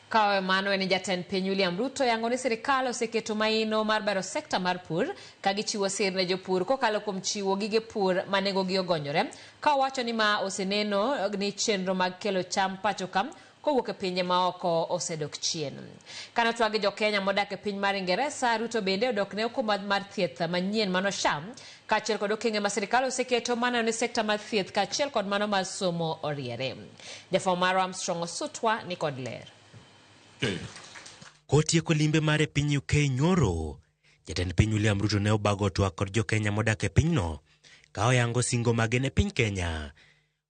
Kawe mano ni Jatend piny William Ruto yango ni sirikal oseketo maino mar bero sekta mar pur ka gichiwo sir ne jopur kokalo kuom chiwo gige pur ma nengogi ogonyore, ka wacho ni ma oseneno ni chenro mag kelo cham pacho kam kowuok e pinje maoko osedok chien. Kana twak gi jokenya modak e piny mar Ingeresa, Ruto bende odok ne okuma mar thieth manyien mano sham kaachiel kod okenge ma sirikal oseketo maneno ni sekta mar thieth kaachiel kod mano mar somo oriere. Jafwambo mar Armstrong Osutwa ni kod ler. Kotieko limbe mare piny UK nyoro, Jatend piny William Ruto ne obago twak kod jokenya modak e pinyno ka oyango singo mage ne piny Kenya.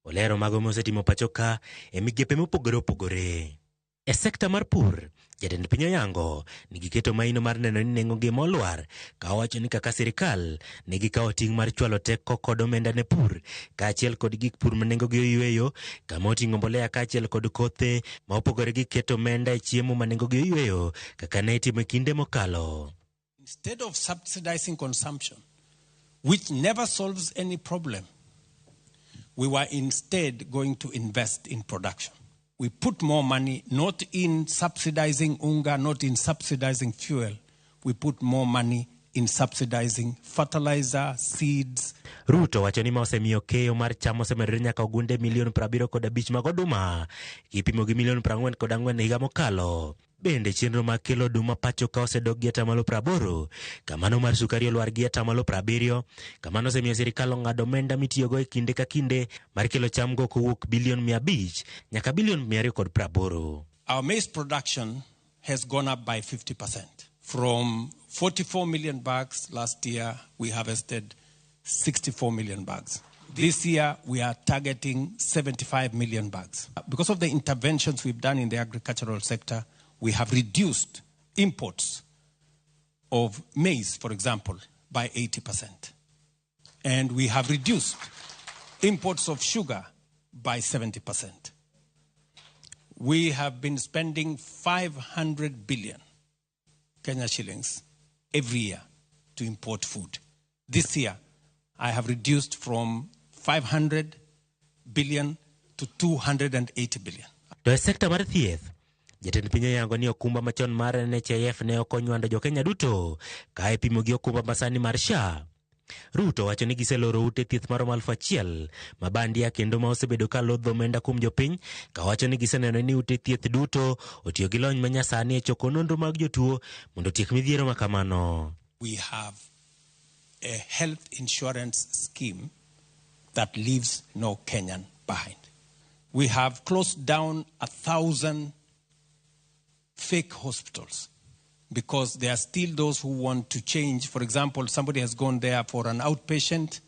Olero mago mosetimo pachoka e migepe mopogore opogore. E sekta mar pur, Jatend piny oyango ni giketo maino mar neno ni nengogi molwar ka owacho ni kaka sirikal ne gikawo ting' mar chwalo teko kod omenda ne pur kaachiel kod gik pur ma nengogi oyueyo, kama oting'o mbolea kaachiel kod kothe ma opogore gi keto omenda e chiemo ma nengogi oyueyo kaka ne itimo e kinde mokalo. Instead of subsidizing consumption, which never solves any problem, we were instead going to invest in production. We put more money not in subsidizing unga, not in subsidizing fuel. We put more money in subsidizing fertilizer, seeds. Ruto wacho ni ma osemiyo keyo mar cham osemedore nyaka ogunde milion 75 mag oduma, kipimo gi milion 44 higa mokalo. Bende chenro mag kelo oduma pacho ka osedok gi atamalo 80, kamano mar sukari olwar gi atamalo 70, kamano osemiyo sirikal ong'ado omenda mitiyogo e kinde ka kinde mar kelo cham go kowuok bilion 500 nyaka bilion 280. Our maize production has gone up by 50%. From 44 million bags last year, we harvested 64 million bags. This year, we are targeting 75 million bags. Because of the interventions we've done in the agricultural sector, we have reduced imports of maize, for example, by 80%. And we have reduced imports of sugar by 70%. We have been spending 500 billion Kenya shillings every year to import food. This year, I have reduced from 500 billion to 280 billion. To sekta mar thieth, Jatend piny oyango ni okumba machon mar NHIF ne okonywando jokenya duto ka ipimo gi okumba masani mar SHA. Ruto wacho ni giseloro ute thieth maromo 1,000 mabandia kendo ma osebedo ka lodho omenda kuom jopiny, ka wacho ni giseneno ni ute thieth duto otiyo gi lony manyasani e choko nonro mag jotuo mondo tiek midhiero makamano. We have a health insurance scheme that leaves no Kenyan behind. We have closed down 1,000 fake hospitals because there are still those who want to change. For example, somebody has gone there for an outpatient.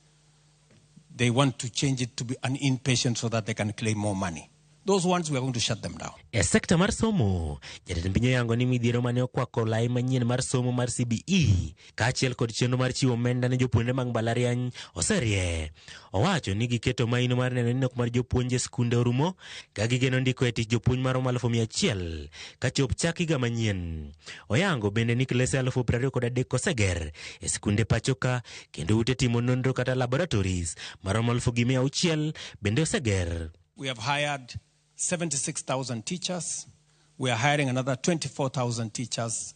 They want to change it to be an inpatient so that they can claim more money. Those ones, we are going to shut them down. E sekta mar somo, Jatend piny oyango ni midhiero mane okwako lai manyien mar somo mar CBE kaachiel kod chenro mar chiwo omenda ne jopuonjre mag mbalariany oserie. Owacho ni giketo maino mar neno ni nok mar jopuonje skunde orumo ka gigeno ndiko e tich jopuonj maromo 100,000 ka chop chak higa manyien. Oyango bende ni klese 23,000 oseger e skunde pachoka kendo ute timo nonro kata laboratories maromo 1,600 bende oseger. We have hired 76,000 teachers. We are hiring another 24,000 teachers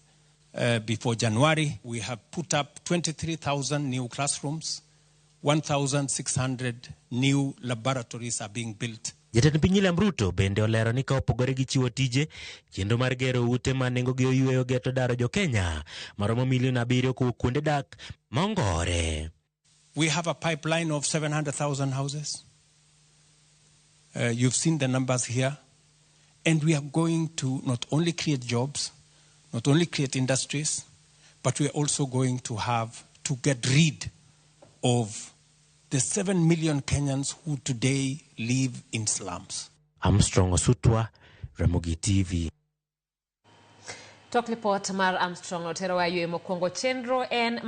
before January. We have put up 23,000 new classrooms. 1,600 new laboratories are being built. Jatend piny William Ruto bende olero ni ka opogore gi chiwo tije, chenro mar gero ute ma nengogi oyueyo geto daro jokenya maromo milion 7 kowuok kuonde dak mongore. We have a pipeline of 700,000 houses. You've seen the numbers here. And we are going to not only create jobs, not only create industries, but we are also going to have to get rid of the 7 million Kenyans who today live in slums. Armstrong Osutwa, Ramogi TV. Tok report mar Armstrong otero wa yue mokwongo chenro en